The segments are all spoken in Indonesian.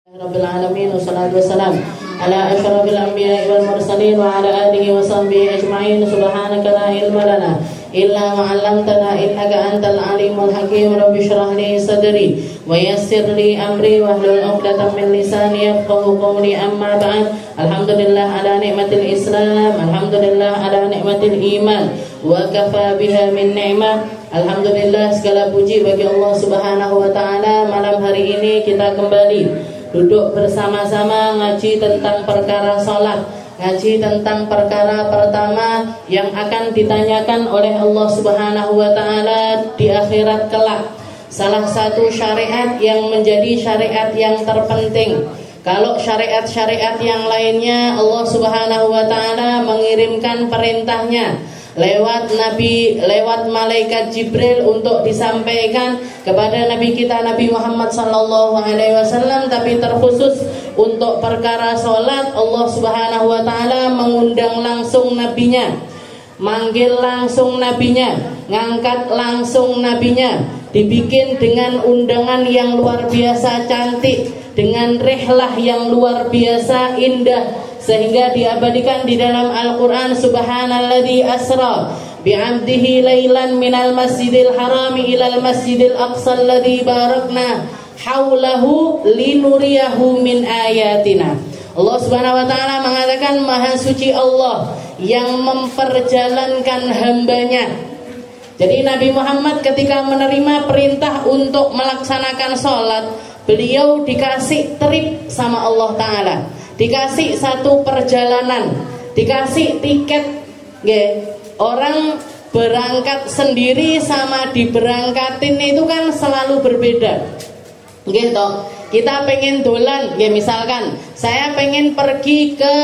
Rabbil alamin wassalatu wassalam ala asyrafil anbiya'i wal mursalin wa ala alihi wa sahbihi ajma'in. Subhanaka la ilma lana illa ma 'allamtana innaka antal alimul hakim. Rabbi shrah li sadri wa yassir li amri wahlul 'uqdatam min lisani yafqahu qawli. Amma ba'd. Alhamdulillah ala ni'matil Islam, alhamdulillah ala ni'matil iman, wa kafa biha min ni'mah. Alhamdulillah, segala puji bagi Allah Subhanahu wa taala. Malam hari ini kita kembali duduk bersama-sama ngaji tentang perkara sholat, ngaji tentang perkara pertama yang akan ditanyakan oleh Allah Subhanahu wa ta'ala di akhirat kelak. Salah satu syariat yang menjadi syariat yang terpenting. Kalau syariat-syariat yang lainnya Allah Subhanahu wa ta'ala mengirimkan perintahnya lewat Nabi, lewat malaikat Jibril untuk disampaikan kepada Nabi kita Nabi Muhammad sallallahu alaihi wasallam. Tapi terkhusus untuk perkara sholat, Allah Subhanahu wa ta'ala mengundang langsung nabinya, manggil langsung nabinya, ngangkat langsung nabinya, dibikin dengan undangan yang luar biasa cantik, dengan rihlah yang luar biasa indah, sehingga diabadikan di dalam Al-Quran. Subhanalladzi asra bi'abdihi laylan minal masjidil harami ilal masjidil aqsa alladzi barakna haulahu linuriyahu min ayatina. Allah Subhanahu wa ta'ala mengatakan, maha suci Allah yang memperjalankan hambanya. Jadi Nabi Muhammad ketika menerima perintah untuk melaksanakan sholat, beliau dikasih trip sama Allah Ta'ala, dikasih satu perjalanan, dikasih tiket. Orang berangkat sendiri sama diberangkatin itu kan selalu berbeda. Gitu. Kita pengen dolan, misalkan saya pengen pergi ke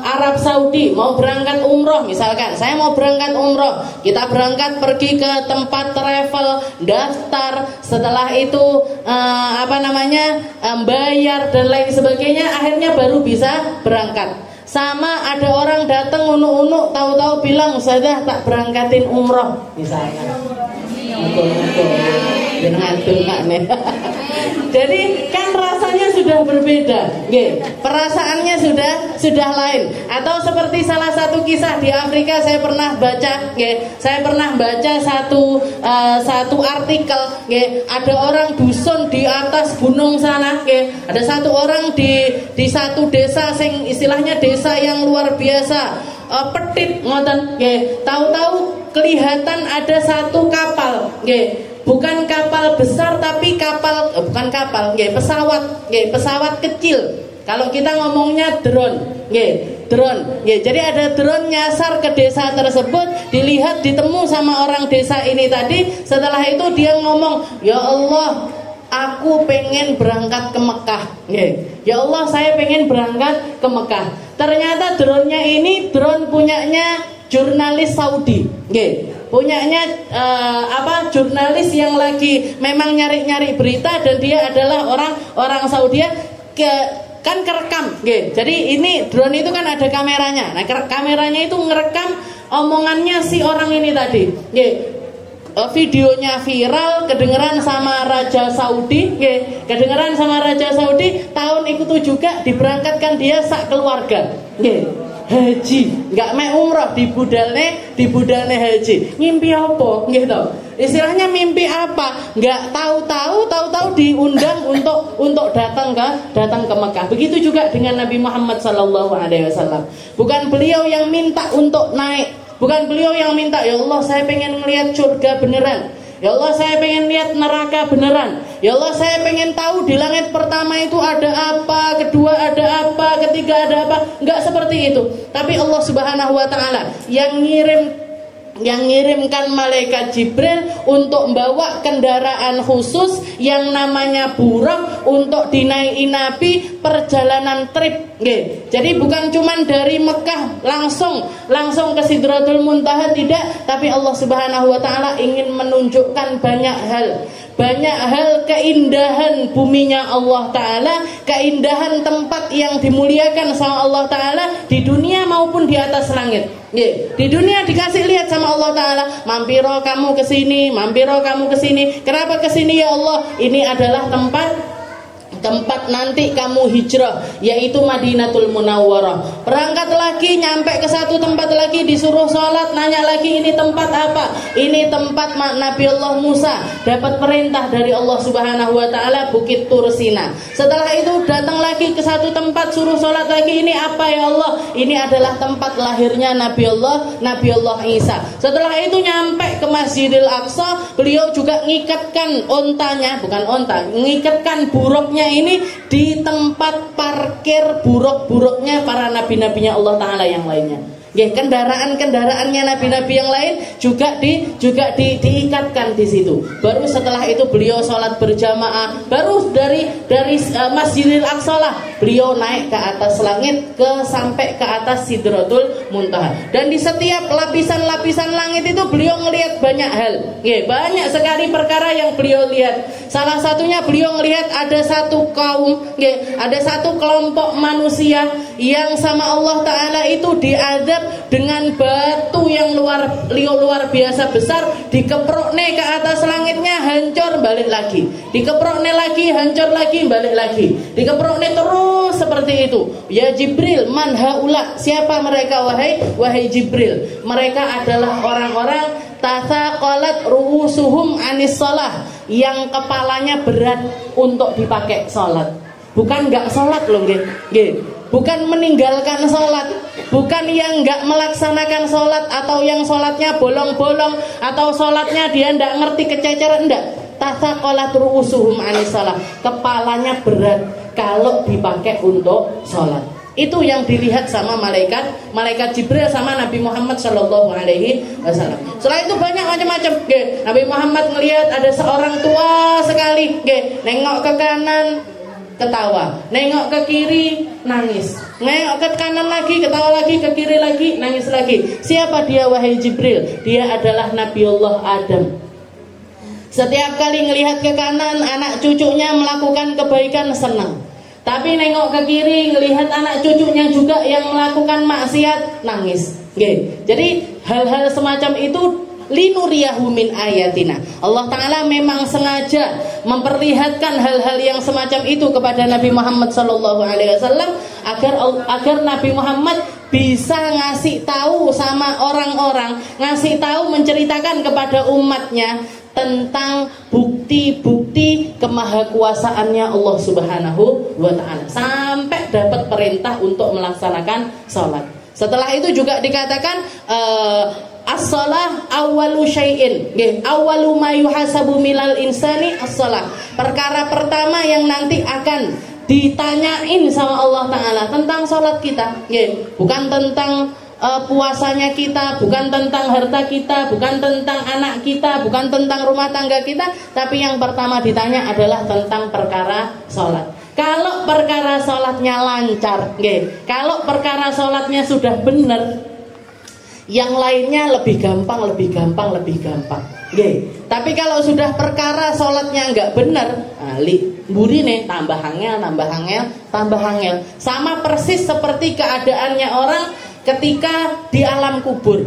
Arab Saudi, mau berangkat umroh misalkan, saya mau berangkat umroh, kita berangkat pergi ke tempat travel, daftar, setelah itu bayar dan lain sebagainya, akhirnya baru bisa berangkat. Sama ada orang datang unuk-unuk, tahu-tahu bilang, "Ustazah tak berangkatin umroh," misalkan. Jadi kan rasanya sudah berbeda, perasaannya sudah lain. Atau seperti salah satu kisah di Afrika saya pernah baca, saya pernah baca satu artikel, ada orang dusun di atas gunung sana, ada satu orang di satu desa sing istilahnya desa yang luar biasa petit ngoten, tahu-tahu kelihatan ada satu kapal, bukan kapal besar tapi pesawat kecil. Kalau kita ngomongnya drone, drone. Jadi ada drone nyasar ke desa tersebut, dilihat, ditemu sama orang desa ini tadi. Setelah itu dia ngomong, "Ya Allah, aku pengen berangkat ke Mekah." Ya Allah, saya pengen berangkat ke Mekah. Ternyata drone-nya ini drone punyanya jurnalis Saudi, punyanya jurnalis yang lagi memang nyari-nyari berita, dan dia adalah orang Saudi, kan kerekam, jadi ini drone itu kan ada kameranya. Nah, kameranya itu ngerekam omongannya si orang ini tadi, videonya viral, kedengeran sama Raja Saudi, tahun itu juga diberangkatkan dia sak keluarga, haji, nggak mek umroh, dibudalne haji. Mimpi apa gitu? Istilahnya mimpi apa? Nggak tahu diundang untuk datang ke Mekah. Begitu juga dengan Nabi Muhammad sallallahu alaihi wasallam. Bukan beliau yang minta untuk naik, bukan beliau yang minta, "Ya Allah, saya pengen melihat surga beneran. Ya Allah, saya pengen lihat neraka beneran. Ya Allah, saya pengen tahu di langit pertama itu ada apa, kedua ada apa, ketiga ada apa." Enggak seperti itu. Tapi Allah Subhanahu wa ta'ala yang ngirimkan malaikat Jibril untuk membawa kendaraan khusus yang namanya Buraq untuk dinaiki Nabi perjalanan trip. Jadi bukan cuman dari Mekah langsung ke Sidratul Muntaha, tidak, tapi Allah Subhanahu wa ta'ala ingin menunjukkan banyak hal keindahan buminya Allah Ta'ala, keindahan tempat yang dimuliakan sama Allah Ta'ala di dunia maupun di atas langit. Di dunia dikasih lihat sama Allah Ta'ala, "Mampiro kamu kesini, mampiro kamu kesini." Kenapa kesini ya Allah? Ini adalah tempat tempat nanti kamu hijrah, yaitu Madinatul Munawwarah. Berangkat lagi, nyampe ke satu tempat lagi, disuruh sholat, nanya lagi ini tempat apa? Ini tempat Nabi Allah Musa dapat perintah dari Allah Subhanahu wa Ta'ala, Bukit Tur Sina. Setelah itu datang lagi ke satu tempat, suruh sholat lagi, ini apa ya Allah? Ini adalah tempat lahirnya Nabi Allah Isa. Setelah itu nyampe ke Masjidil Aqsa, beliau juga ngikatkan ontanya, bukan onta, ngikatkan buruknya ini di tempat parkir buruk-buruknya para nabi-nabinya Allah Ta'ala yang lainnya. Kendaraan-kendaraannya nabi-nabi yang lain juga diikatkan di situ. Baru setelah itu beliau sholat berjamaah. Baru dari Masjidil Aqsa lah beliau naik ke atas langit sampai ke atas Sidratul Muntaha. Dan di setiap lapisan-lapisan langit itu beliau ngelihat banyak hal. Banyak sekali perkara yang beliau lihat. Salah satunya beliau ngelihat ada satu kaum, ada satu kelompok manusia yang sama Allah Ta'ala itu diazab dengan batu yang luar biasa besar, dikeprokne ke atas langitnya, hancur balik lagi, dikeprokne lagi, hancur lagi, balik lagi, dikeprokne terus seperti itu. Ya Jibril, man haula, siapa mereka wahai Jibril? Mereka adalah orang-orang tasaqalat ru'usuhum anis shalah, yang kepalanya berat untuk dipakai sholat. Bukan nggak sholat loh, bukan meninggalkan sholat, bukan yang nggak melaksanakan sholat, atau yang sholatnya bolong-bolong, atau sholatnya dia nggak ngerti kececeran, enggak. Tasaqalat ru'usuhum anis shalah, kepalanya berat kalau dipakai untuk sholat. Itu yang dilihat sama malaikat Jibril sama Nabi Muhammad Shallallahu Alaihi Wasallam. Setelah itu banyak macam-macam. Nabi Muhammad ngelihat ada seorang tua sekali, nengok ke kanan ketawa, nengok ke kiri nangis, nengok ke kanan lagi ketawa lagi, ke kiri lagi nangis lagi. Siapa dia wahai Jibril? Dia adalah Nabi Allah Adam. Setiap kali ngelihat ke kanan anak cucunya melakukan kebaikan senang, tapi nengok ke kiri ngelihat anak cucunya juga yang melakukan maksiat nangis. Jadi hal-hal semacam itu linuriyahu min ayatina. Allah Ta'ala memang sengaja memperlihatkan hal-hal yang semacam itu kepada Nabi Muhammad SAW agar Nabi Muhammad bisa ngasih tahu sama orang-orang, ngasih tahu, menceritakan kepada umatnya tentang bukti-bukti kemahakuasaannya Allah Subhanahu wa Ta'ala, sampai dapat perintah untuk melaksanakan sholat. Setelah itu juga dikatakan as-shalah awwalu syai'in, awwalu ma yuhasabu milal insani as-shalah. Perkara pertama yang nanti akan ditanyain sama Allah Ta'ala tentang sholat kita, bukan tentang puasanya kita, bukan tentang harta kita, bukan tentang anak kita, bukan tentang rumah tangga kita, tapi yang pertama ditanya adalah tentang perkara sholat. Kalau perkara sholatnya lancar, kalau perkara sholatnya sudah benar, yang lainnya lebih gampang. Tapi kalau sudah perkara sholatnya nggak benar, burine tambah angel. Sama persis seperti keadaannya orang ketika di alam kubur.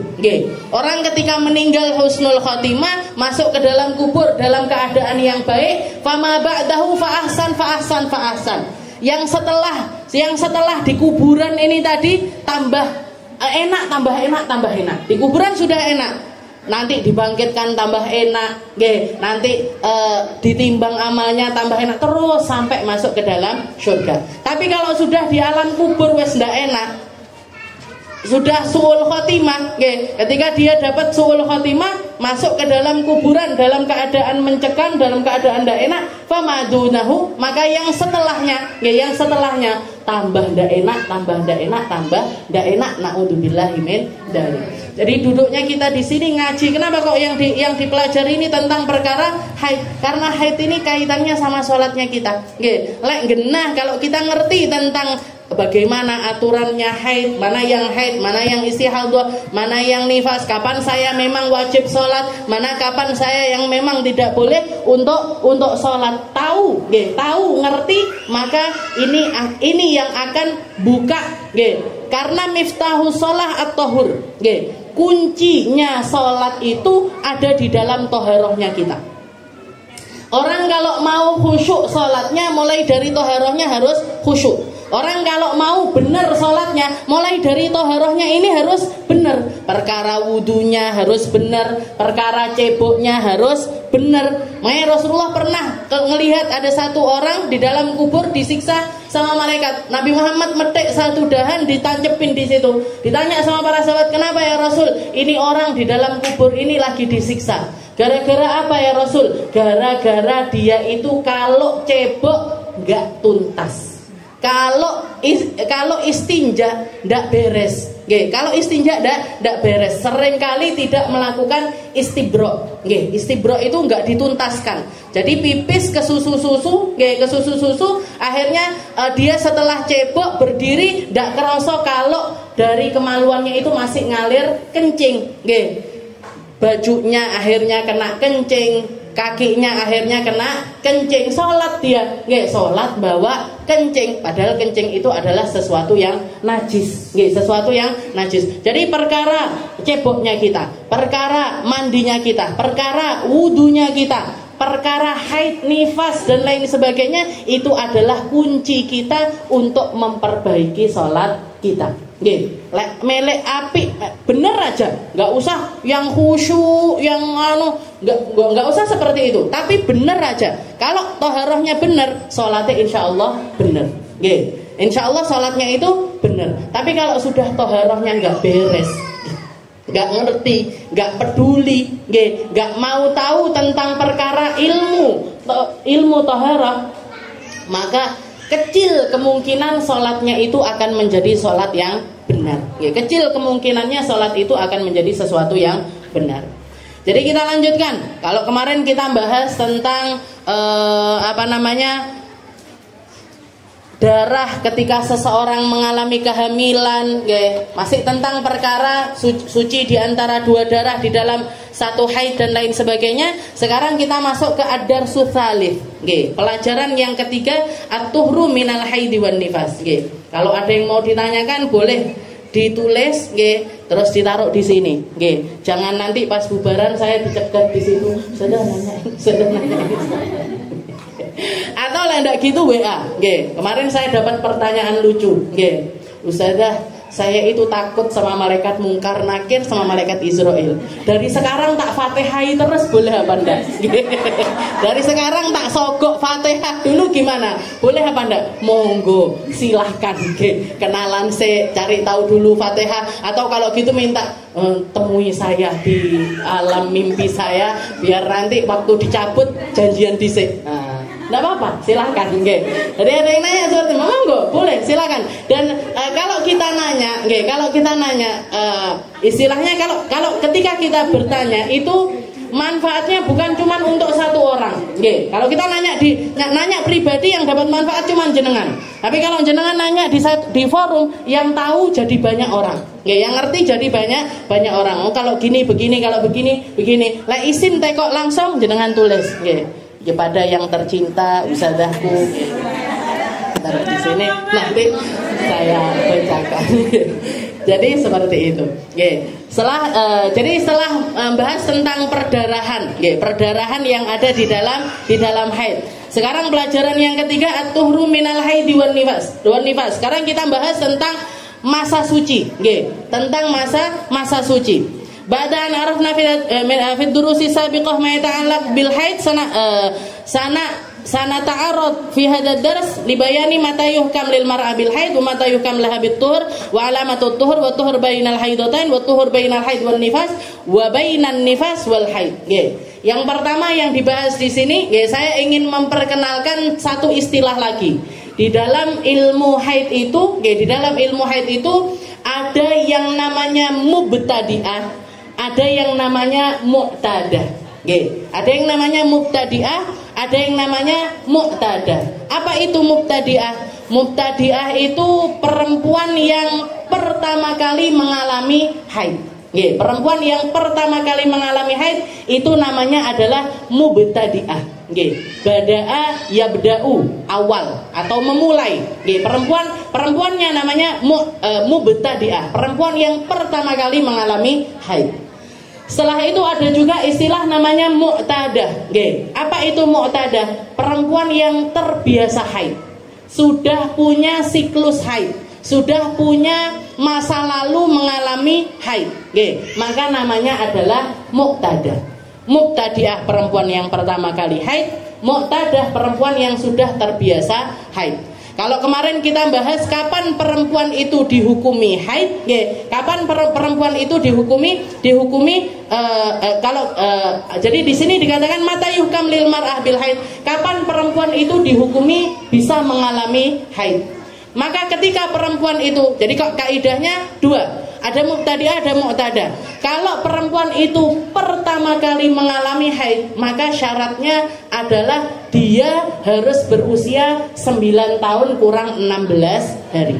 Orang ketika meninggal husnul khotimah, masuk ke dalam kubur dalam keadaan yang baik, fama ba'dahu fa ahsan. Yang setelah di kuburan ini tadi tambah enak. Di kuburan sudah enak, nanti dibangkitkan tambah enak, nanti ditimbang amalnya tambah enak, terus sampai masuk ke dalam surga. Tapi kalau sudah di alam kubur wes ndak enak, sudah su'ul khotimah, ketika dia dapat su'ul khotimah, masuk ke dalam kuburan dalam keadaan mencekam, dalam keadaan tidak enak, famadunahu, maka yang setelahnya tambah tidak enak, naudzubillahi min dzalik. Jadi duduknya kita di sini ngaji, kenapa kok yang dipelajari ini tentang perkara haid? Karena haid ini kaitannya sama sholatnya kita. Lek genah kalau kita ngerti tentang bagaimana aturannya haid, mana yang istihadah, mana yang nifas, kapan saya memang wajib sholat, mana kapan saya yang memang tidak boleh untuk sholat. Tahu, ngerti, maka ini yang akan buka, karena miftahus sholah at-tahur, kuncinya sholat itu ada di dalam toharohnya kita. Orang kalau mau khusyuk sholatnya, mulai dari toharohnya harus khusyuk. Orang kalau mau benar sholatnya, mulai dari toharohnya ini harus benar. Perkara wudunya harus benar, perkara ceboknya harus benar. Makanya Rasulullah pernah ngelihat ada satu orang di dalam kubur disiksa sama malaikat. Nabi Muhammad metik satu dahan ditancepin di situ. Ditanya sama para sahabat, kenapa ya Rasul? Ini orang di dalam kubur ini lagi disiksa. Gara-gara apa ya Rasul? Gara-gara dia itu kalau cebok nggak tuntas. Kalau istinja ndak beres. Nggih, kalau istinja ndak beres. Seringkali tidak melakukan istibro. Nggih, istibro itu nggak dituntaskan. Jadi pipis ke susu-susu, nggih, ke susu-susu, akhirnya dia setelah cebok berdiri ndak kerasa kalau dari kemaluannya itu masih ngalir kencing. Nggih. Bajunya akhirnya kena kencing, kakinya akhirnya kena kencing, sholat dia, nggih, sholat bawa kencing, padahal kencing itu adalah sesuatu yang najis, nggih, sesuatu yang najis. Jadi perkara ceboknya kita, perkara mandinya kita, perkara wudunya kita, perkara haid, nifas dan lain sebagainya, itu adalah kunci kita untuk memperbaiki sholat kita. Nggih, lek melek apik bener aja, nggak usah yang khusyuk, yang nggak usah seperti itu. Tapi bener aja. Kalau toharohnya bener, sholatnya insya Allah bener. Nggih, insya Allah sholatnya itu bener. Tapi kalau sudah toharohnya nggak beres, nggak ngerti, nggak peduli, nggak mau tahu tentang perkara ilmu toharoh, maka kecil kemungkinan sholatnya itu akan menjadi sholat yang benar. Ya, kecil kemungkinannya sholat itu akan menjadi sesuatu yang benar. Jadi kita lanjutkan. Kalau kemarin kita bahas tentang darah ketika seseorang mengalami kehamilan, masih tentang perkara suci di antara dua darah di dalam satu haid dan lain sebagainya. Sekarang kita masuk ke ad-darsu tsalits, pelajaran yang ketiga, at-tuhru minal haidi wan nifas. Kalau ada yang mau ditanyakan boleh ditulis, terus ditaruh di sini. Jangan nanti pas bubaran saya dicegat di situ. Sudah nanya. Atau lendak gitu WA. Kemarin saya dapat pertanyaan lucu. Ustazah, saya itu takut sama malaikat mungkar nakir sama malaikat Israel. Dari sekarang tak fatihai terus boleh apa enggak? Dari sekarang tak sogok fatihah dulu gimana? Boleh apa enggak? Monggo, silahkan. Kenalan cari tahu dulu fatihah. Atau kalau gitu minta temui saya di alam mimpi saya, biar nanti waktu dicabut janjian dhisik. Nggak apa-apa, silahkan. Jadi ada yang nanya seperti monggo, boleh, silahkan. Dan kalau kita nanya, istilahnya kalau ketika kita bertanya itu manfaatnya bukan cuma untuk satu orang. Kalau kita nanya pribadi yang dapat manfaat cuma jenengan. Tapi kalau jenengan nanya di forum, yang tahu jadi banyak orang. Yang ngerti jadi banyak orang. Kalau gini begini, kalau begini begini. Lah isin tekok langsung jenengan tulis. Kepada yang tercinta ustazahku, taruh di sini nanti saya bacakan. Jadi seperti itu. Jadi setelah membahas tentang perdarahan, perdarahan yang ada di dalam haid. Sekarang pelajaran yang ketiga, at-tuhru minal haidi wan nifas. Sekarang kita bahas tentang masa suci, tentang masa suci. Ba'da an arafna fi durusi sabiqah ma yata'allaq bil haid sana ta'arud fi hadzal dars li bayani mata yuhkam lil mar'a bil haid wa mata yuhkam laha bit tuhur wa alamatut tuhur wa tuhur bainal haidatain wa tuhur bainal haid wan nifas wa bainan nifas wal haid. Yang pertama yang dibahas di sini, saya ingin memperkenalkan satu istilah lagi. Di dalam ilmu haid itu, ada yang namanya mubtadi'ah, ada yang namanya mu'tadah. Ada yang namanya mubtadi'ah, ada yang namanya mu'tadah. Apa itu mubtadi'ah? Mubtadi'ah itu perempuan yang pertama kali mengalami haid. Perempuan yang pertama kali mengalami haid itu namanya adalah mubtadi'ah. Bada'a yabda'u, awal atau memulai. Perempuannya namanya mubtadi'ah, perempuan yang pertama kali mengalami haid. Setelah itu ada juga istilah namanya mu'tadah. Apa itu mu'tadah? Perempuan yang terbiasa haid, sudah punya siklus haid, sudah punya masa lalu mengalami haid. Maka namanya adalah mu'tadah. Muqtadiah perempuan yang pertama kali haid, mu'tadah perempuan yang sudah terbiasa haid. Kalau kemarin kita bahas kapan perempuan itu dihukumi haid, kapan perempuan itu dihukumi jadi di sini dikatakan mata yuhkam lil mar'ah bil haid, kapan perempuan itu dihukumi bisa mengalami haid. Maka ketika perempuan itu, jadi kok kaidahnya dua, ada muqtadiah, ada mu'tadah. Kalau perempuan itu pertama kali mengalami haid, maka syaratnya adalah dia harus berusia 9 tahun kurang 16 hari.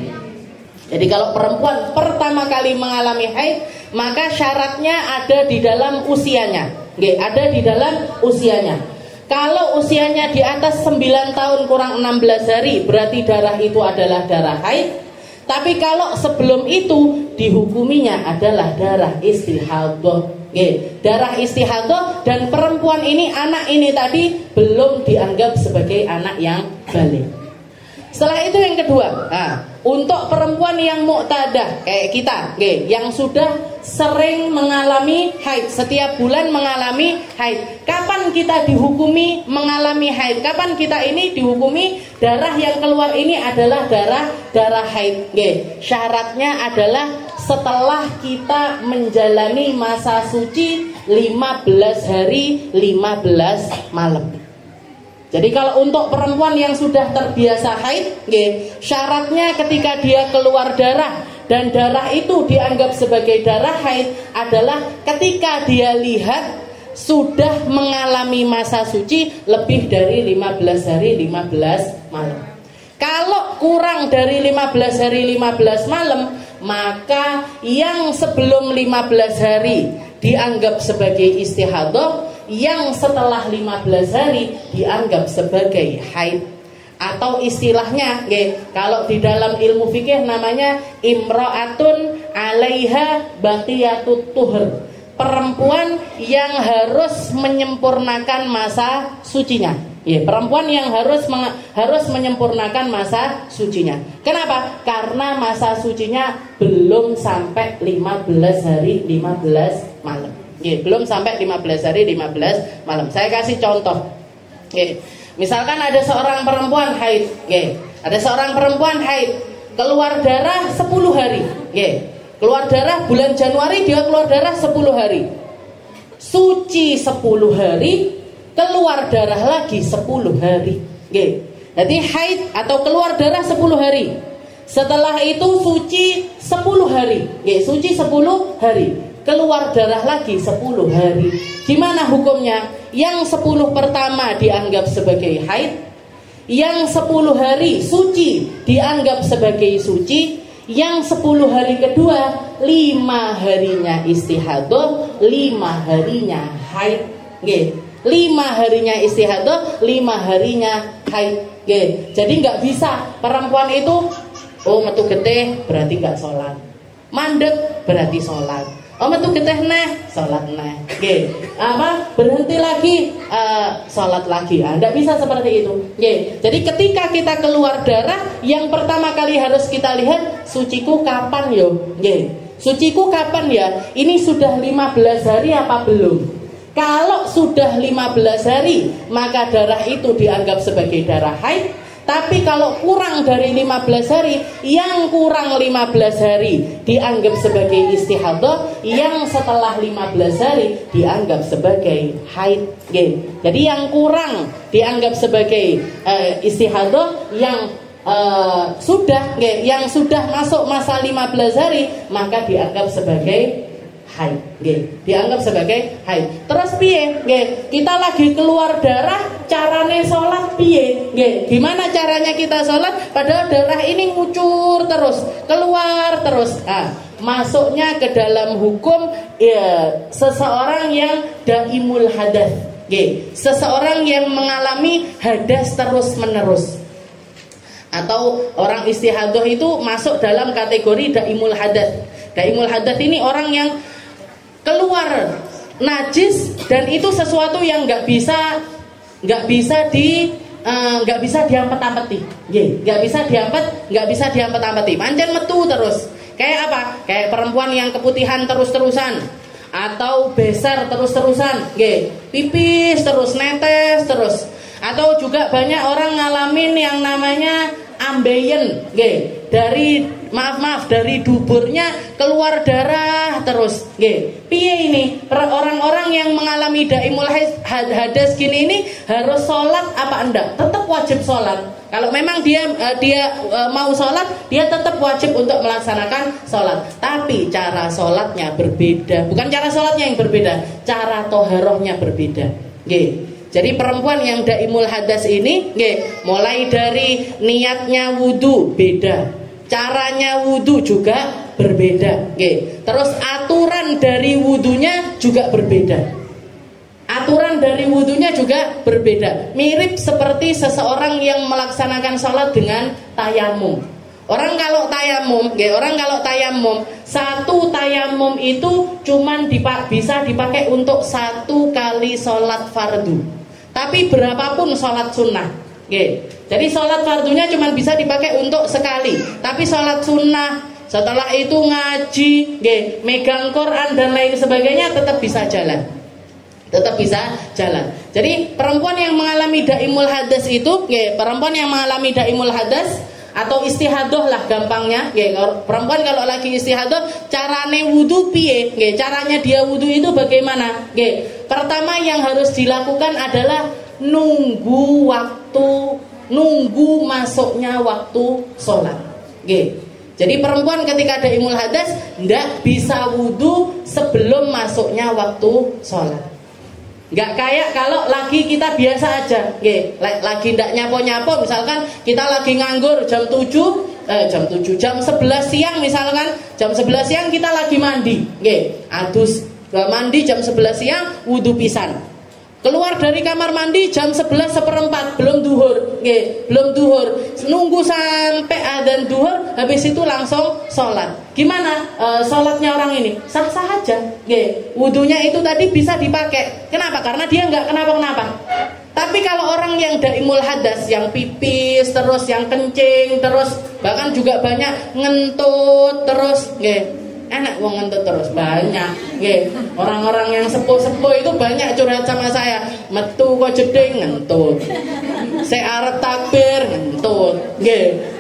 Jadi kalau perempuan pertama kali mengalami haid, maka syaratnya ada di dalam usianya. Ada di dalam usianya. Kalau usianya di atas 9 tahun kurang 16 hari, berarti darah itu adalah darah haid. Tapi kalau sebelum itu dihukuminya adalah darah istihadhah. Darah istihadhah, dan perempuan ini, anak ini tadi belum dianggap sebagai anak yang baligh. Setelah itu yang kedua, untuk perempuan yang mu'tadah kayak kita, yang sudah sering mengalami haid, setiap bulan mengalami haid. Kapan kita dihukumi mengalami haid? Kapan kita ini dihukumi darah yang keluar ini adalah darah haid? Syaratnya adalah setelah kita menjalani masa suci 15 hari 15 malam. Jadi kalau untuk perempuan yang sudah terbiasa haid, syaratnya ketika dia keluar darah dan darah itu dianggap sebagai darah haid adalah ketika dia lihat sudah mengalami masa suci lebih dari 15 hari 15 malam. Kalau kurang dari 15 hari 15 malam, maka yang sebelum 15 hari dianggap sebagai istihadhah, yang setelah 15 hari dianggap sebagai haid. Atau istilahnya, kalau di dalam ilmu fikih namanya imra'atun 'alaiha baqiyatut tuhur, perempuan yang harus menyempurnakan masa sucinya. Perempuan yang harus menyempurnakan masa sucinya. Kenapa? Karena masa sucinya belum sampai 15 hari 15 malam. Belum sampai 15 hari 15 malam. Saya kasih contoh. Misalkan ada seorang perempuan haid, ada seorang perempuan haid keluar darah 10 hari. Keluar darah bulan Januari, dia keluar darah 10 hari. Suci 10 hari, keluar darah lagi 10 hari. Jadi haid atau keluar darah 10 hari. Setelah itu suci 10 hari. Suci 10 hari. Keluar darah lagi 10 hari. Gimana hukumnya? Yang 10 pertama dianggap sebagai haid, yang 10 hari suci dianggap sebagai suci, yang 10 hari kedua 5 harinya istihadhah, 5 harinya haid. 5 harinya istihadhah, 5 harinya haid. Jadi nggak bisa perempuan itu metu getih berarti nggak sholat, mandek berarti sholat, metu getih sholat berhenti lagi sholat lagi. Nggak bisa seperti itu. Jadi ketika kita keluar darah, yang pertama kali harus kita lihat suciku kapan yo. Suciku kapan ya? Ini sudah 15 hari apa belum? Kalau sudah 15 hari, maka darah itu dianggap sebagai darah haid. Tapi kalau kurang dari 15 hari, yang kurang 15 hari dianggap sebagai istihadhah, yang setelah 15 hari dianggap sebagai haid. Jadi yang kurang dianggap sebagai istihadhah, yang sudah masuk masa 15 hari maka dianggap sebagai haid, dianggap sebagai haid. Terus piye? Kita lagi keluar darah, carane sholat piye? Gimana caranya kita sholat? Padahal darah ini ngucur terus, keluar terus. Masuknya ke dalam hukum seseorang yang daimul hadas, seseorang yang mengalami hadas terus menerus. Atau orang istihadhah itu masuk dalam kategori daimul hadas. Daimul hadas ini orang yang keluar najis dan itu sesuatu yang nggak bisa diampet-ampeti. Nggak bisa diampet-ampeti. Pancen metu terus. Kayak apa? Kayak perempuan yang keputihan terus-terusan atau besar terus-terusan, pipis terus, netes terus. Atau juga banyak orang ngalamin yang namanya ambeien, dari duburnya keluar darah terus, piye ini orang-orang yang mengalami daimul hadas gini ini harus sholat apa enggak? Tetap wajib sholat. Kalau memang dia mau sholat, dia tetap wajib untuk melaksanakan sholat. Tapi cara sholatnya berbeda. Bukan cara sholatnya yang berbeda, cara toharohnya berbeda. Jadi perempuan yang daimul hadas ini, mulai dari niatnya wudu beda, caranya wudu juga berbeda. Terus aturan dari wudunya juga berbeda. Mirip seperti seseorang yang melaksanakan sholat dengan tayamum. Orang kalau tayamum, satu tayamum itu cuman bisa dipakai untuk 1 kali sholat fardu. Tapi berapapun sholat sunnah, jadi sholat fardunya cuma bisa dipakai untuk sekali. Tapi sholat sunnah, setelah itu ngaji, megang Quran dan lain sebagainya tetap bisa jalan. Jadi perempuan yang mengalami daimul hadas itu, atau istihadah lah gampangnya, perempuan kalau lagi istihadah, carane wudu piye? Caranya dia wudu itu bagaimana? Pertama yang harus dilakukan adalah nunggu masuknya waktu sholat. Jadi perempuan ketika daimul hadas ndak bisa wudu sebelum masuknya waktu sholat. Nggak kayak kalau lagi kita biasa aja, lagi ndak nyapo-nyapo, misalkan kita lagi nganggur jam 11 siang misalkan, jam 11 siang kita lagi mandi, mandi jam 11 siang, wudu pisan. Keluar dari kamar mandi jam 11:15, belum duhur, nunggu sampai adzan duhur, habis itu langsung sholat. Gimana sholatnya orang ini? Sah-sah aja, wudunya itu tadi bisa dipakai. Kenapa? Karena dia nggak kenapa-kenapa. Tapi kalau orang yang daimul hadas, yang pipis terus, yang kencing terus, bahkan juga banyak ngentut terus, enak wong ngentut terus, banyak. Orang-orang yang sepuh-sepuh itu banyak curhat sama saya. Metu kok jeding ngentut. Saya arep takbir ngentut.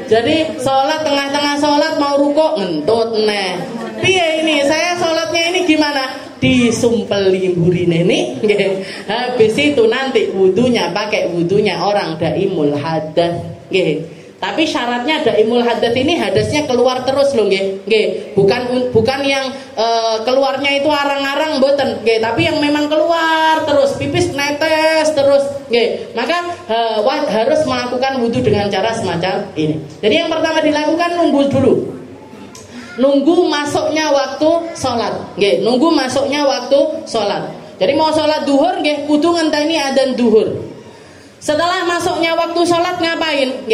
Jadi sholat, tengah-tengah sholat mau rukuk ngentut neh. Piye ini? Saya sholatnya ini gimana? Disumpeli burine nih. Habis itu nanti wudunya pakai wudunya orang daimul hadas. Tapi syaratnya daimul hadas ini hadasnya keluar terus loh, bukan yang keluarnya itu arang-arang mboten, tapi yang memang keluar terus, pipis netes terus, maka harus melakukan wudu dengan cara semacam ini. Jadi yang pertama dilakukan nunggu masuknya waktu sholat, Jadi mau sholat duhur, kudu ngenteni adzan duhur. Setelah masuknya waktu sholat ngapain?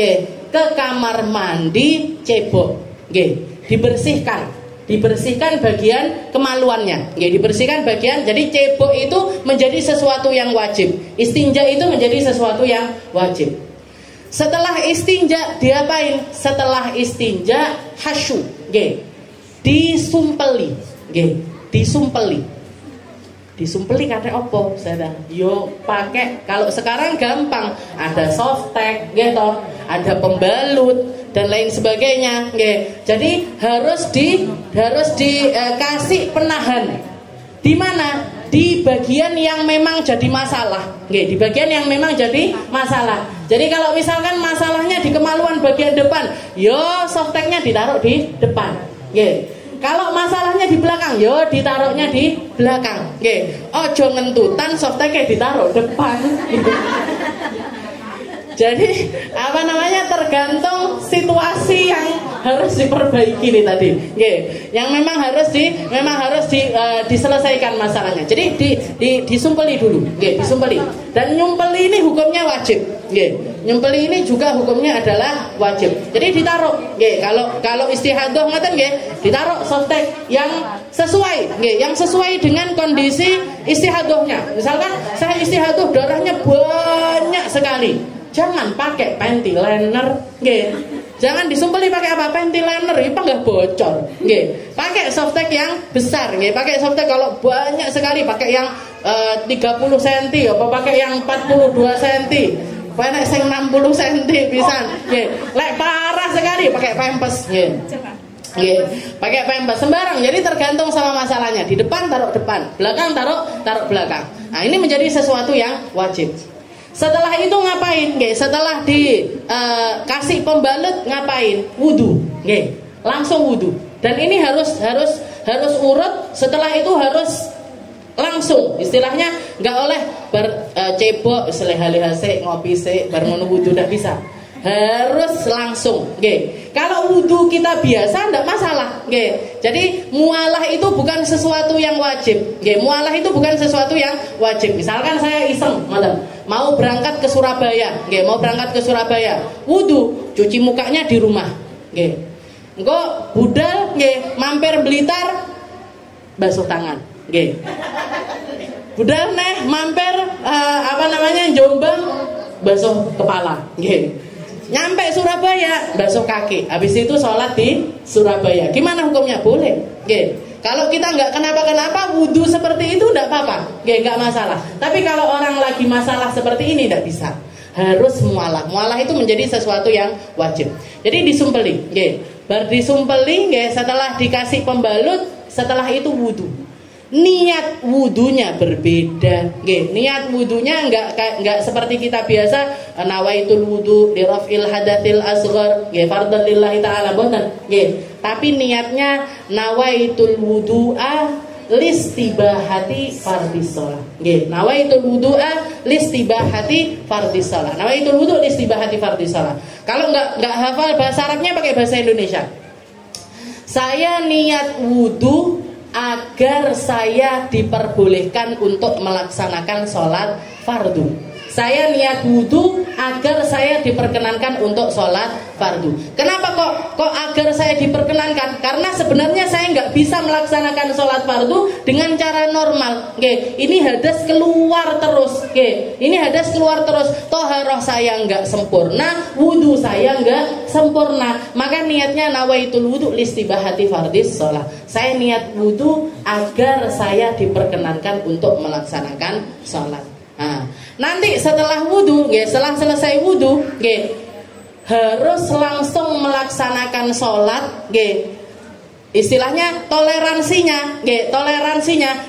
Ke kamar mandi cebok, dibersihkan bagian kemaluannya, dibersihkan bagian. Jadi cebok itu menjadi sesuatu yang wajib, istinja itu menjadi sesuatu yang wajib. Setelah istinja diapain? Setelah istinja hasyu, disumpeli kate opo saya yo pakai, kalau sekarang gampang, ada softtek ada pembalut dan lain sebagainya, jadi harus dikasih penahan. Di mana? Di bagian yang memang jadi masalah, di bagian yang memang jadi masalah. Jadi kalau misalkan masalahnya di kemaluan bagian depan, yo softteknya ditaruh di depan, Kalau masalahnya di belakang, yo ditaruhnya di belakang. Ojo ngentutan, softteknya ditaruh depan. Jadi tergantung situasi yang harus diperbaiki nih tadi. Yang memang harus diselesaikan masalahnya. Jadi disumpeli dulu, disumpeli. Dan nyumpeli ini hukumnya wajib. Nyumpeli ini juga hukumnya adalah wajib. Jadi ditaruh, kalau istihadah ngoten ditaruh softtek yang sesuai dengan kondisi istihadahnya. Misalkan saya istihadah darahnya banyak sekali, jangan pakai panty liner, jangan disumpeli pakai apa? Panty liner, itu nggak bocor, pakai softtek yang besar, pakai softtek kalau banyak sekali, pakai yang 30 cm, apa pakai yang 42 cm. Pakai sing 60 cm pisan. Lek parah sekali pakai pampers. Pakai pampers sembarang. Jadi tergantung sama masalahnya. Di depan taruh depan, belakang taruh belakang. Nah, ini menjadi sesuatu yang wajib. Setelah itu ngapain? Setelah dikasih pembalut ngapain? Wudu. Langsung wudu. Dan ini harus urut. Setelah itu harus langsung, istilahnya nggak oleh cebok seleh-halih-hase ngopi se bar ngono wudu, nggak bisa, harus langsung. Kalau wudu kita biasa nggak masalah. Jadi mualah itu bukan sesuatu yang wajib. Mualah itu bukan sesuatu yang wajib. Misalkan saya iseng mau berangkat ke Surabaya, wudu, cuci mukanya di rumah. Engko budal mampir Blitar, basuh tangan. Budal mampir Jombang, basuh kepala. Nyampe Surabaya, basuh kaki. Habis itu sholat di Surabaya. Gimana hukumnya? Boleh. Kalau kita nggak kenapa-kenapa, wudu seperti itu nggak apa-apa, nggak masalah. Tapi kalau orang lagi masalah seperti ini nggak bisa. Harus mualah. Mualah itu menjadi sesuatu yang wajib. Jadi disumpeli. Disumpeli, setelah dikasih pembalut, setelah itu wudu. Niat wudunya berbeda. Niat wudunya enggak seperti kita biasa nawaitul wudu li raf'il hadatsil asghar, fardhan lillahi ta'ala, boten. Tapi niatnya nawaitul wudu'a listibahati fardhis shalah. Nawaitul wudu'a listibahati fardhis shalah. Nawaitul wudu' listibahati fardhis shalah. Kalau enggak hafal bahasa Arabnya, pakai bahasa Indonesia. Saya niat wudu agar saya diperbolehkan untuk melaksanakan sholat fardu. Saya niat wudu agar saya diperkenankan untuk sholat fardu. Kenapa kok agar saya diperkenankan? Karena sebenarnya saya nggak bisa melaksanakan sholat fardu dengan cara normal. Ini hadas keluar terus. Ini hadas keluar terus. Toharoh saya nggak sempurna, wudu saya nggak sempurna. Maka niatnya nawaitul wudu listibahati fardis sholat. Saya niat wudu agar saya diperkenankan untuk melaksanakan sholat. Nanti setelah wudu, setelah selesai wudu, harus langsung melaksanakan sholat. Istilahnya toleransinya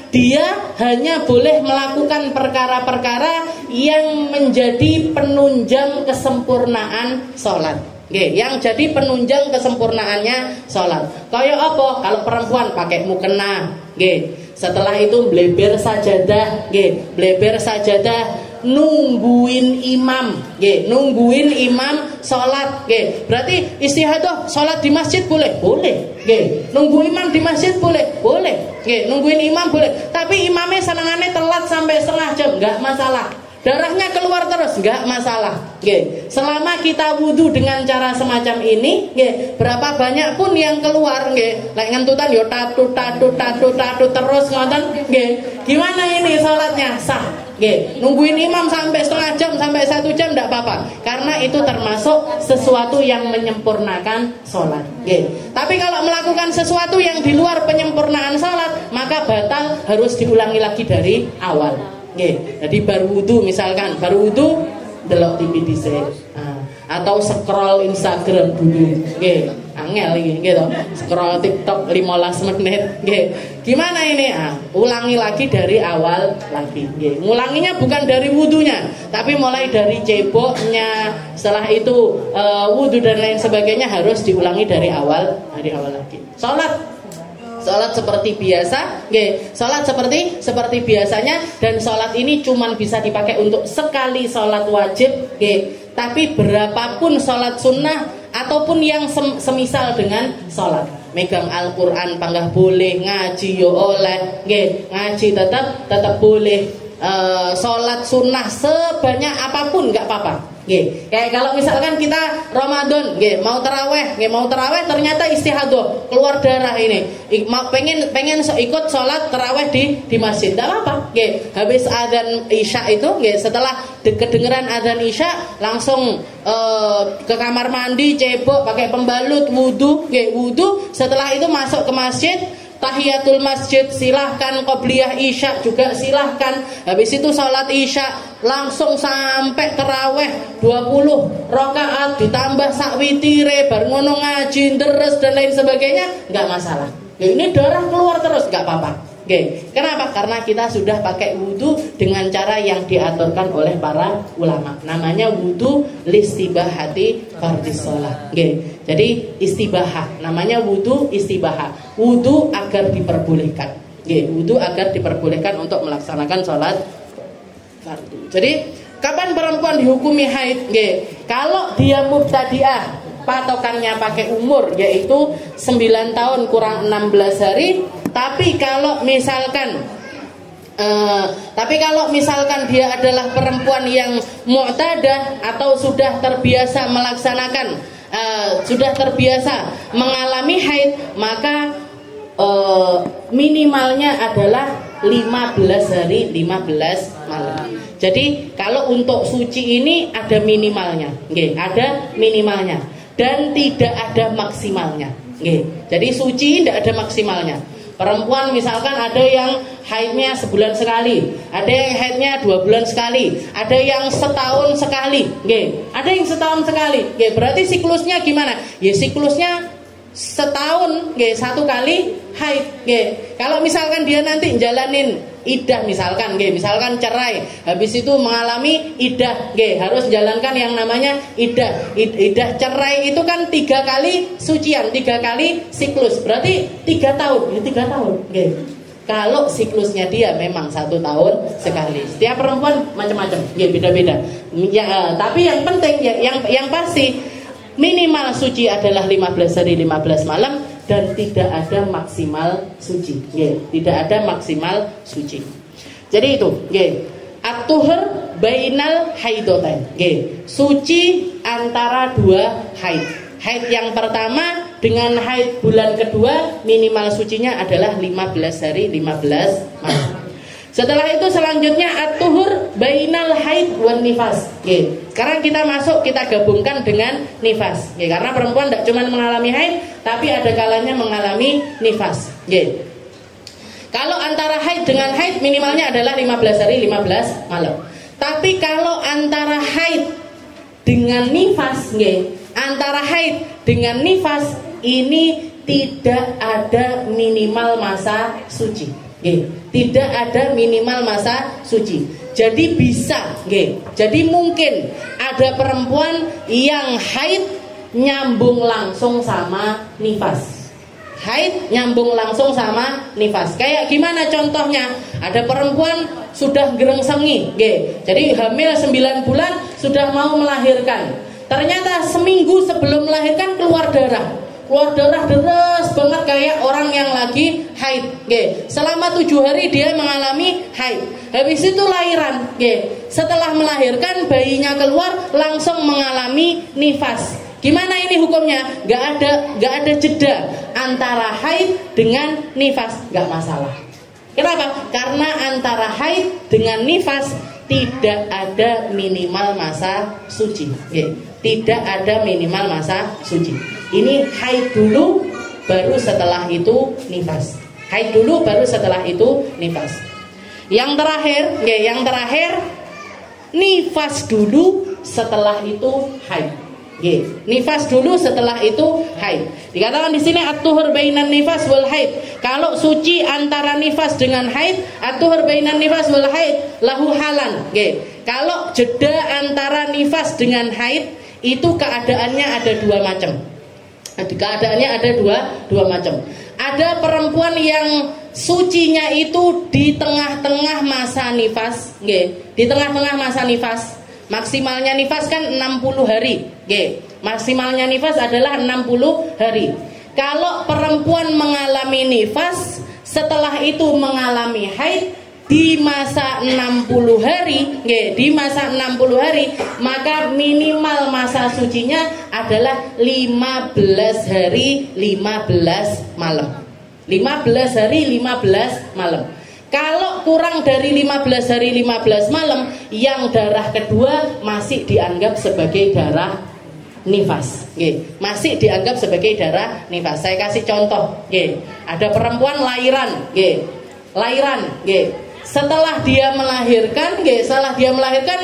dia hanya boleh melakukan perkara-perkara yang menjadi penunjang kesempurnaan sholat. Yang jadi penunjang kesempurnaannya sholat. Kayak apa? Kalau perempuan pakai mukena. Setelah itu bleber sajadah, nungguin imam sholat. Berarti istihadah sholat di masjid boleh. Nunggu imam di masjid boleh. Nungguin imam boleh. Tapi imamnya senangannya telat sampai setengah jam, nggak masalah. Darahnya keluar terus, nggak masalah. Selama kita wudu dengan cara semacam ini, berapa banyak pun yang keluar, like ngentutan yo tatu terus ngoten, gimana ini sholatnya sah? Nungguin imam sampai setengah jam, sampai 1 jam tidak apa-apa, karena itu termasuk sesuatu yang menyempurnakan sholat. Tapi kalau melakukan sesuatu yang di luar penyempurnaan sholat, maka batal, harus diulangi lagi dari awal. Jadi baru wudu, misalkan baru wudu delok TV dhisik, atau scroll Instagram dulu, angel iki gitu, scroll TikTok 15 menit, gimana ini? Ulangi lagi dari awal lagi. Ngulanginya bukan dari wudunya, tapi mulai dari ceboknya. Setelah itu wudu dan lain sebagainya harus diulangi dari awal lagi. Sholat seperti biasa, sholat seperti biasanya, dan sholat ini cuma bisa dipakai untuk sekali sholat wajib, tapi berapapun sholat sunnah ataupun yang semisal dengan sholat. Megang Al-Quran panggah boleh, ngaji yo oleh, ngaji tetap boleh, sholat sunnah sebanyak apapun nggak apa-apa. Kayak kalau misalkan kita Ramadan, mau terawih ternyata istihadah, keluar darah ini, pengen ikut sholat terawih di masjid, tidak apa-apa. Habis adzan isya itu, setelah kedengeran adzan isya langsung ke kamar mandi, cebok, pakai pembalut, wudu. Setelah itu masuk ke masjid, tahiyatul masjid silahkan, qobliyah isya juga silahkan. Habis itu sholat isya langsung sampai terawih 20 rakaat ditambah sak witire, bar ngono ngaji deres dan lain sebagainya, nggak masalah. Ini darah keluar terus nggak apa-apa. Kenapa? Karena kita sudah pakai wudu dengan cara yang diaturkan oleh para ulama. Namanya wudu listibahati fardhis shalah. Jadi istibahah, namanya wudu istibahah. Wudu agar diperbolehkan. Wudu agar diperbolehkan untuk melaksanakan sholat fardu. Jadi kapan perempuan dihukumi haid? Kalau dia mubtadi'ah, patokannya pakai umur, yaitu 9 tahun kurang 16 hari. Tapi kalau misalkan dia adalah perempuan yang mu'tadah atau sudah terbiasa melaksanakan, sudah terbiasa mengalami haid, maka minimalnya adalah 15 hari 15 malam. Jadi kalau untuk suci ini ada minimalnya, ada minimalnya dan tidak ada maksimalnya. Jadi suci tidak ada maksimalnya. Perempuan misalkan ada yang haidnya sebulan sekali, ada yang haidnya 2 bulan sekali, ada yang setahun sekali, ada yang setahun sekali. Berarti siklusnya gimana? Siklusnya setahun, satu kali haid. Kalau misalkan dia nanti jalanin iddah misalkan cerai, habis itu mengalami iddah, harus jalankan yang namanya iddah. Iddah cerai itu kan 3 kali sucian, 3 kali siklus, berarti 3 tahun, 3 tahun. Kalau siklusnya dia memang 1 tahun sekali. Setiap perempuan macam-macam, beda-beda. Tapi yang penting, yang pasti minimal suci adalah 15 hari 15 malam dan tidak ada maksimal suci. Tidak ada maksimal suci. Jadi itu, at-tuhur bainal haidotain. Suci antara 2 haid. Haid yang pertama dengan haid bulan kedua minimal sucinya adalah 15 hari 15 malam. Setelah itu selanjutnya at-tuhur bainal haid wan nifas. Sekarang kita gabungkan dengan nifas. Karena perempuan tidak cuma mengalami haid, tapi ada kalanya mengalami nifas. Kalau antara haid dengan haid minimalnya adalah 15 hari 15 malam. Tapi kalau antara haid dengan nifas, antara haid dengan nifas ini tidak ada minimal masa suci. Tidak ada minimal masa suci. Jadi bisa, jadi mungkin ada perempuan yang haid nyambung langsung sama nifas. Haid nyambung langsung sama nifas. Kayak gimana contohnya? Ada perempuan sudah gerengsengi, jadi hamil 9 bulan sudah mau melahirkan. Ternyata seminggu sebelum melahirkan keluar darah deras banget kayak orang yang lagi haid. Selama 7 hari dia mengalami haid. Habis itu lahiran. Setelah melahirkan bayinya keluar langsung mengalami nifas. Gimana ini hukumnya? Gak ada jeda antara haid dengan nifas, gak masalah. Kenapa? Karena antara haid dengan nifas tidak ada minimal masa suci. Tidak ada minimal masa suci. Ini haid dulu, baru setelah itu nifas. Haid dulu, baru setelah itu nifas. Yang terakhir nifas dulu, setelah itu haid. Nifas dulu, setelah itu haid. Dikatakan di sini at-tuhur bainan nifas wal haid. Kalau suci antara nifas dengan haid, at-tuhur bainan nifas wal haid lahu halan. Kalau jeda antara nifas dengan haid itu keadaannya ada 2 macam. Keadaannya ada dua macam. Ada perempuan yang sucinya itu di tengah-tengah masa nifas, di tengah-tengah masa nifas. Maksimalnya nifas kan 60 hari, Maksimalnya nifas adalah 60 hari. Kalau perempuan mengalami nifas, setelah itu mengalami haid di masa 60 hari, di masa 60 hari, maka minimal masa sucinya adalah 15 hari 15 malam. 15 hari 15 malam. Kalau kurang dari 15 hari 15 malam, yang darah kedua masih dianggap sebagai darah nifas. Masih dianggap sebagai darah nifas. Saya kasih contoh. Ada perempuan lahiran. Setelah dia melahirkan,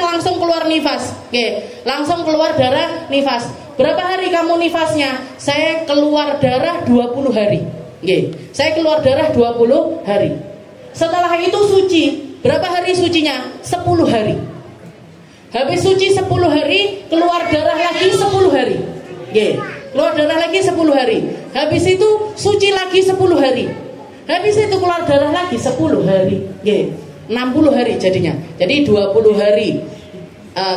langsung keluar nifas. Langsung keluar darah nifas. Berapa hari kamu nifasnya? Saya keluar darah 20 hari. Saya keluar darah 20 hari. Setelah itu suci. Berapa hari sucinya? 10 hari. Habis suci 10 hari, keluar darah lagi 10 hari. Keluar darah lagi 10 hari. Habis itu suci lagi 10 hari. Habis itu keluar darah lagi 10 hari. 60 hari jadinya. Jadi 20 hari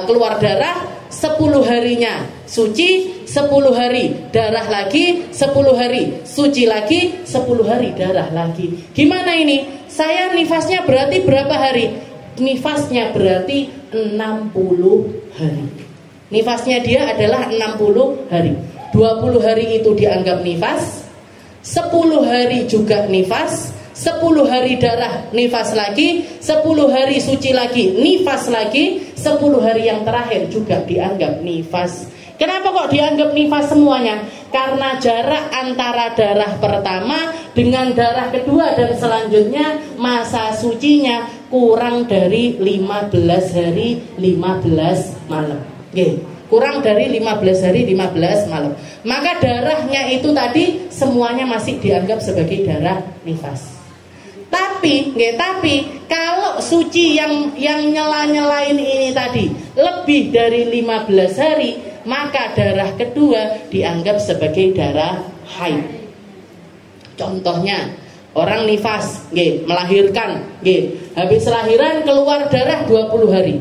keluar darah, 10 harinya suci, 10 hari darah lagi, 10 hari suci lagi, 10 hari darah lagi. Gimana ini? Saya nifasnya berarti berapa hari? Nifasnya berarti 60 hari. Nifasnya dia adalah 60 hari. 20 hari itu dianggap nifas, 10 hari juga nifas, 10 hari darah nifas lagi, 10 hari suci lagi nifas lagi, 10 hari yang terakhir juga dianggap nifas. Kenapa kok dianggap nifas semuanya? Karena jarak antara darah pertama dengan darah kedua dan selanjutnya masa sucinya kurang dari 15 hari 15 malam. Kurang dari 15 hari 15 malam. Maka darahnya itu tadi semuanya masih dianggap sebagai darah nifas. Tapi kalau suci yang nyela-nyelain ini tadi lebih dari 15 hari, maka darah kedua dianggap sebagai darah haid. Contohnya, orang nifas, melahirkan, habis lahiran keluar darah 20 hari,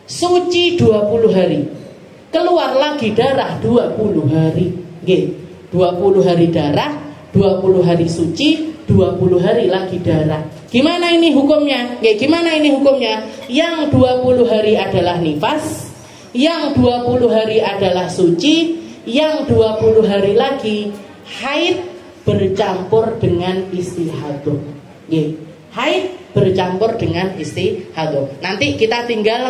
suci 20 hari, keluar lagi darah 20 hari, 20 hari darah, 20 hari suci, 20 hari lagi darah. Gimana ini hukumnya? Yang 20 hari adalah nifas, yang 20 hari adalah suci, yang 20 hari lagi haid bercampur dengan istihadah. Haid bercampur dengan istihadah. Nanti kita tinggal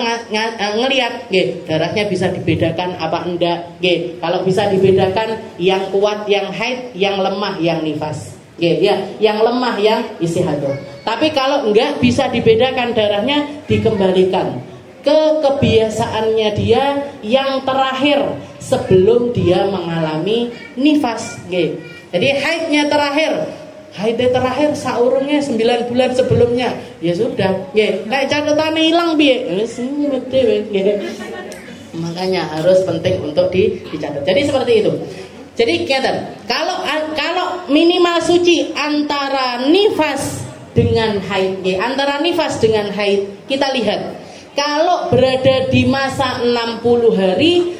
ngelihat, darahnya bisa dibedakan apa enggak. Kalau bisa dibedakan, yang kuat yang haid, yang lemah yang nifas. Yang lemah yang istihadah. Tapi kalau enggak bisa dibedakan darahnya, dikembalikan ke kebiasaannya dia yang terakhir sebelum dia mengalami nifas. Jadi haidnya terakhir saurungnya 9 bulan sebelumnya, ya sudah. Kayak catatan hilang piye? Makanya harus penting untuk dicatat. Jadi seperti itu. Jadi kalau minimal suci antara nifas dengan haid, antara nifas dengan haid, kita lihat. Kalau berada di masa 60 hari,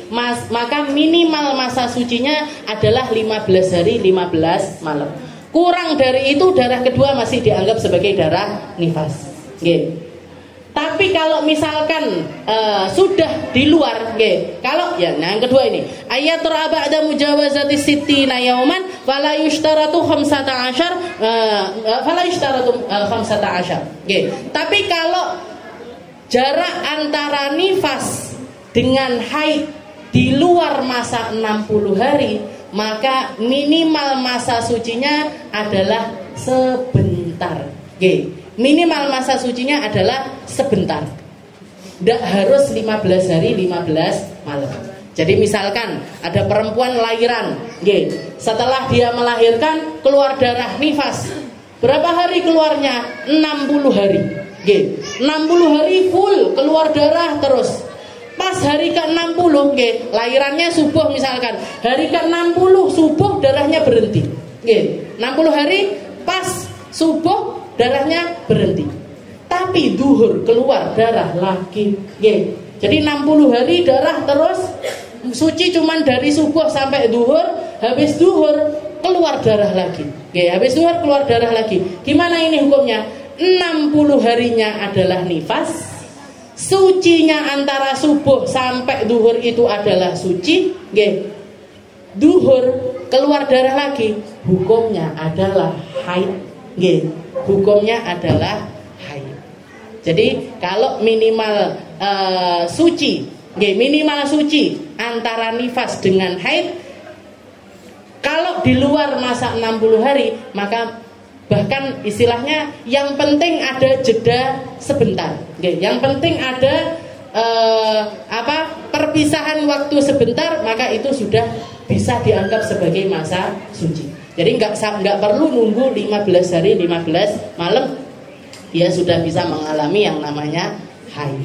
maka minimal masa sucinya adalah 15 hari 15 malam. Kurang dari itu, darah kedua masih dianggap sebagai darah nifas. Tapi kalau misalkan sudah di luar, kalau yang kedua ini, ayat ba'da mujawazati sittina yauman fala yushtaratu 15 Tapi kalau jarak antara nifas dengan haid di luar masa 60 hari, maka minimal masa sucinya adalah sebentar. Minimal masa sucinya adalah sebentar. Tidak harus 15 hari 15 malam. Jadi misalkan ada perempuan lahiran, setelah dia melahirkan keluar darah nifas. Berapa hari keluarnya? 60 hari. 60 hari full keluar darah terus. Pas hari ke-60, lahirannya subuh misalkan. Hari ke-60 subuh darahnya berhenti. 60 hari pas subuh darahnya berhenti. Tapi duhur keluar darah lagi. Jadi 60 hari darah terus, suci cuman dari subuh sampai duhur, habis duhur keluar darah lagi. Oke, habis duhur keluar darah lagi. Gimana ini hukumnya? 60 harinya adalah nifas. Sucinya antara subuh sampai duhur itu adalah suci. Oke. Duhur keluar darah lagi, hukumnya adalah haid. Oke. Hukumnya adalah haid. Jadi kalau minimal suci, minimal suci antara nifas dengan haid, kalau di luar masa 60 hari, maka bahkan istilahnya yang penting ada jeda sebentar. Yang penting ada perpisahan waktu sebentar, maka itu sudah bisa dianggap sebagai masa suci. Jadi nggak perlu nunggu 15 hari 15 malam dia sudah bisa mengalami yang namanya haid.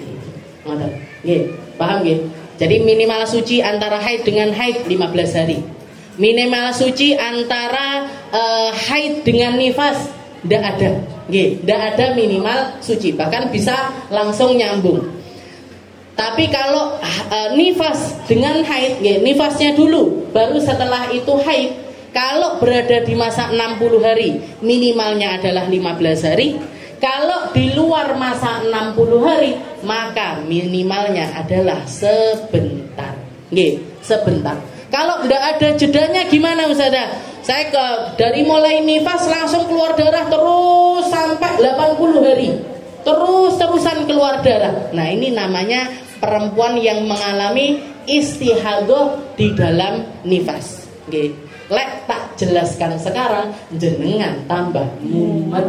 Paham nggih? Jadi minimal suci antara haid dengan haid 15 hari. Minimal suci antara haid dengan nifas tidak ada. Tidak ada minimal suci, bahkan bisa langsung nyambung. Tapi kalau nifas dengan haid, nifasnya dulu baru setelah itu haid. Kalau berada di masa 60 hari, minimalnya adalah 15 hari. Kalau di luar masa 60 hari, maka minimalnya adalah sebentar. Sebentar. Kalau tidak ada jedanya gimana Ustazah? Saya dari mulai nifas langsung keluar darah terus sampai 80 hari. Terus-terusan keluar darah. Nah, ini namanya perempuan yang mengalami istihadah di dalam nifas. Lek tak jelaskan sekarang, jenengan tambah mumet.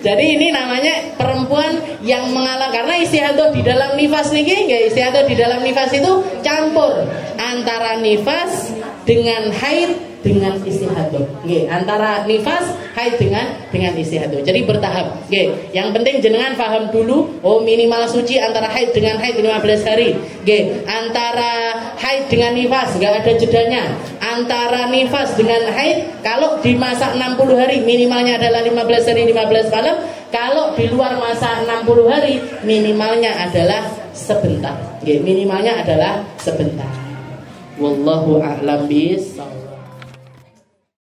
Jadi ini namanya perempuan yang mengalami, karena istihadah di dalam nifas niki, istihadah di dalam nifas itu campur antara nifas dengan haid dengan istihadah. Antara nifas, haid dengan istihadah. Jadi bertahap. Yang penting jenengan paham dulu, minimal suci antara haid dengan haid 15 hari. Antara haid dengan nifas enggak ada jedanya. Antara nifas dengan haid kalau di masa 60 hari minimalnya adalah 15 hari 15 malam. Kalau di luar masa 60 hari minimalnya adalah sebentar. Minimalnya adalah sebentar. Wallahu a'lam bishawab.